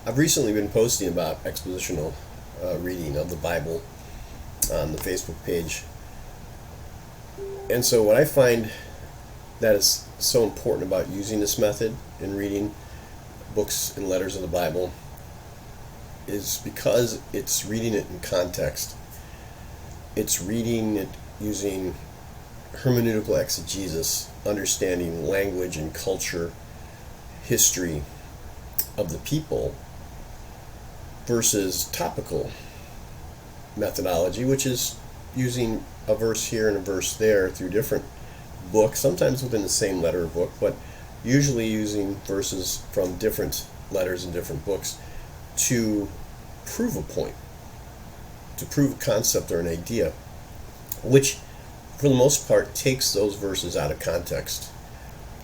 I've recently been posting about expositional reading of the Bible on the Facebook page. And so what I find that is so important about using this method in reading books and letters of the Bible is because it's reading it in context. It's reading it using hermeneutical exegesis, understanding language and culture, history of the people, versus topical methodology, which is using a verse here and a verse there through different books, sometimes within the same letter or book, but usually using verses from different letters and different books to prove a point, to prove a concept or an idea, which for the most part takes those verses out of context.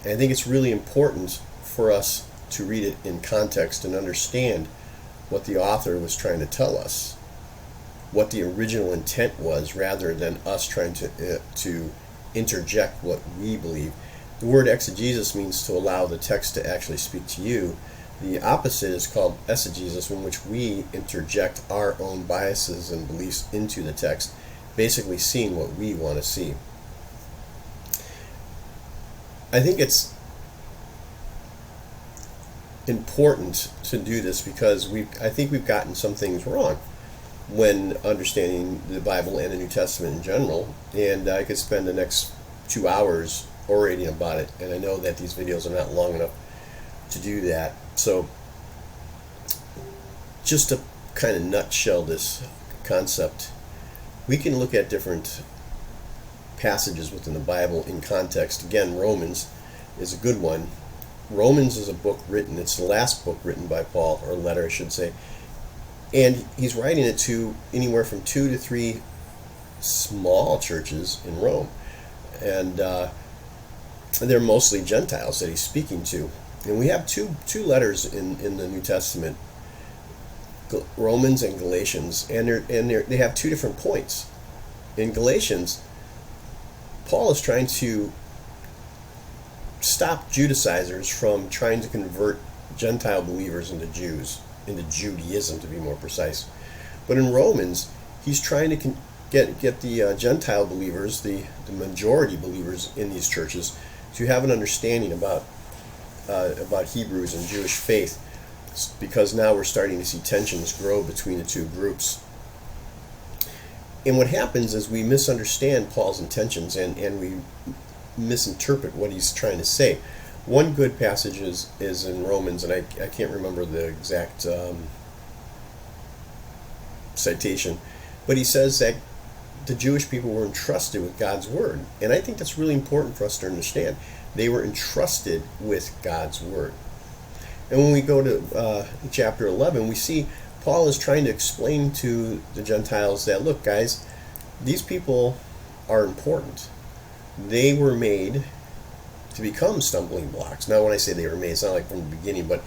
And I think it's really important for us to read it in context and understand what the author was trying to tell us, what the original intent was, rather than us trying to interject what we believe. The word exegesis means to allow the text to actually speak to you. The opposite is called eisegesis, in which we interject our own biases and beliefs into the text, basically seeing what we want to see. I think it's important to do this because I think we've gotten some things wrong when understanding the Bible and the New Testament in general, and I could spend the next 2 hours orating about it, and I know that these videos are not long enough to do that. So just to kind of nutshell this concept, we can look at different passages within the Bible in context. Again, Romans is a good one. Romans is a book written, it's the last book written by Paul, or letter I should say, and he's writing it to anywhere from 2 to 3 small churches in Rome, and they're mostly Gentiles that he's speaking to. And we have two letters in the New Testament, Romans and Galatians, and they have 2 different points. In Galatians, Paul is trying to stop Judaizers from trying to convert Gentile believers into Jews, into Judaism to be more precise. But in Romans, he's trying to get the Gentile believers, the majority believers in these churches, to have an understanding about Hebrews and Jewish faith, because now we're starting to see tensions grow between the two groups. And what happens is we misunderstand Paul's intentions and we misinterpret what he's trying to say. One good passage is in Romans, and I can't remember the exact citation, but he says that the Jewish people were entrusted with God's word. And I think that's really important for us to understand. They were entrusted with God's word. And when we go to chapter 11, we see Paul is trying to explain to the Gentiles that, look, guys, these people are important. They were made to become stumbling blocks. Now, when I say they were made, it's not like from the beginning, but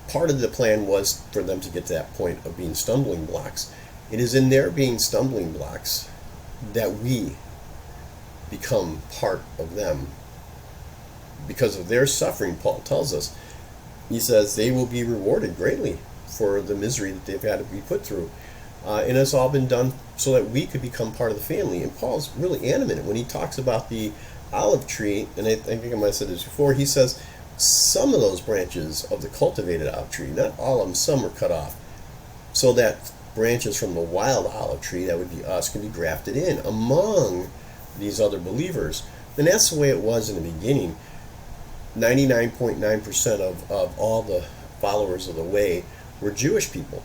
part of the plan was for them to get to that point of being stumbling blocks. It is in their being stumbling blocks that we become part of them. Because of their suffering, Paul tells us, he says they will be rewarded greatly for the misery that they've had to be put through. And it's all been done so that we could become part of the family. And Paul's really animated when he talks about the olive tree, and I think I might have said this before, he says some of those branches of the cultivated olive tree, not all of them, some are cut off, so that branches from the wild olive tree, that would be us, can be grafted in among these other believers. And that's the way it was in the beginning. 99.9% of all the followers of the way were Jewish people.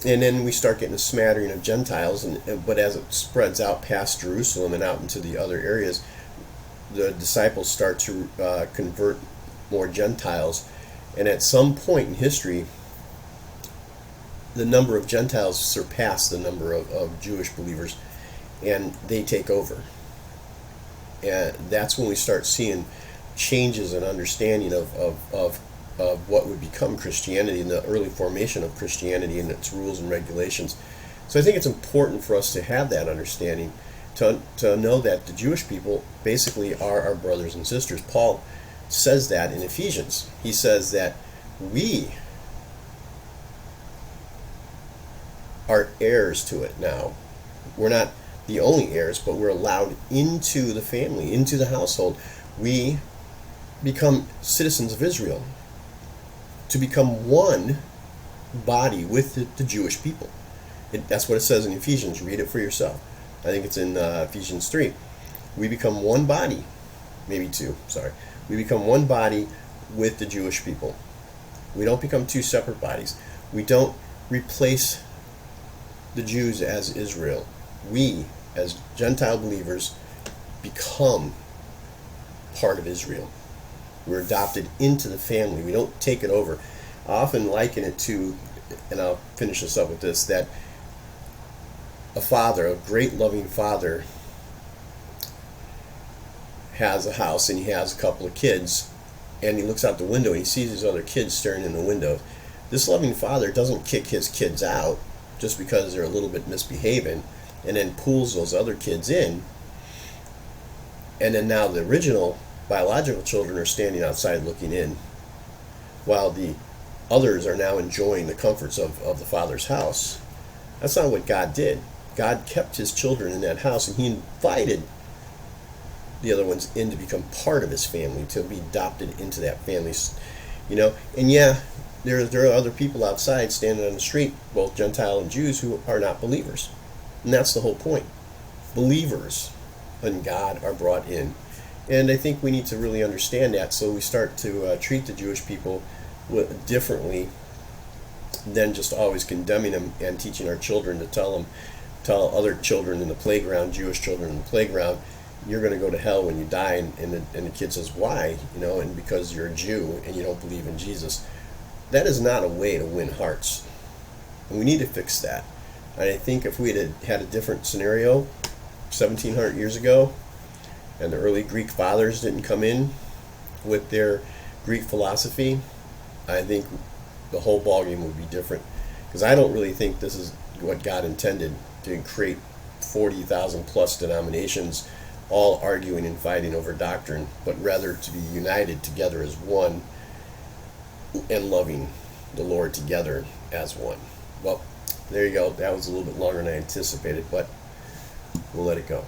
And then we start getting a smattering of Gentiles, but as it spreads out past Jerusalem and out into the other areas, the disciples start to convert more Gentiles. And at some point in history, the number of Gentiles surpass the number of Jewish believers, and they take over. And that's when we start seeing changes in understanding of what would become Christianity and the early formation of Christianity and its rules and regulations. So I think it's important for us to have that understanding, to know that the Jewish people basically are our brothers and sisters. Paul says that in Ephesians. He says that we are heirs to it now. We're not the only heirs, but we're allowed into the family, into the household. We become citizens of Israel to become one body with the Jewish people. That's what it says in Ephesians. Read it for yourself. I think it's in Ephesians 3. We become one body, maybe 2, sorry. We become one body with the Jewish people. We don't become 2 separate bodies. We don't replace the Jews as Israel. We, as Gentile believers, become part of Israel. We're adopted into the family. We don't take it over. I often liken it to, and I'll finish this up with this, that a father, a great loving father, has a house and he has a couple of kids, and he looks out the window and he sees his other kids staring in the window. This loving father doesn't kick his kids out just because they're a little bit misbehaving, and then pulls those other kids in, and then now the original biological children are standing outside looking in, while the others are now enjoying the comforts of the Father's house. That's not what God did. God kept his children in that house, and he invited the other ones in to become part of his family, to be adopted into that family. And yeah, there are other people outside standing on the street, both Gentile and Jews, who are not believers. And that's the whole point. Believers in God are brought in. And I think we need to really understand that, so we start to treat the Jewish people differently than just always condemning them and teaching our children to tell other children in the playground, Jewish children in the playground, you're going to go to hell when you die. And the kid says, why? And because you're a Jew and you don't believe in Jesus. That is not a way to win hearts. And we need to fix that. And I think if we had a different scenario 1700 years ago, and the early Greek fathers didn't come in with their Greek philosophy, I think the whole ballgame would be different. Because I don't really think this is what God intended, to create 40,000 plus denominations all arguing and fighting over doctrine, but rather to be united together as one and loving the Lord together as one. Well, there you go. That was a little bit longer than I anticipated, but we'll let it go.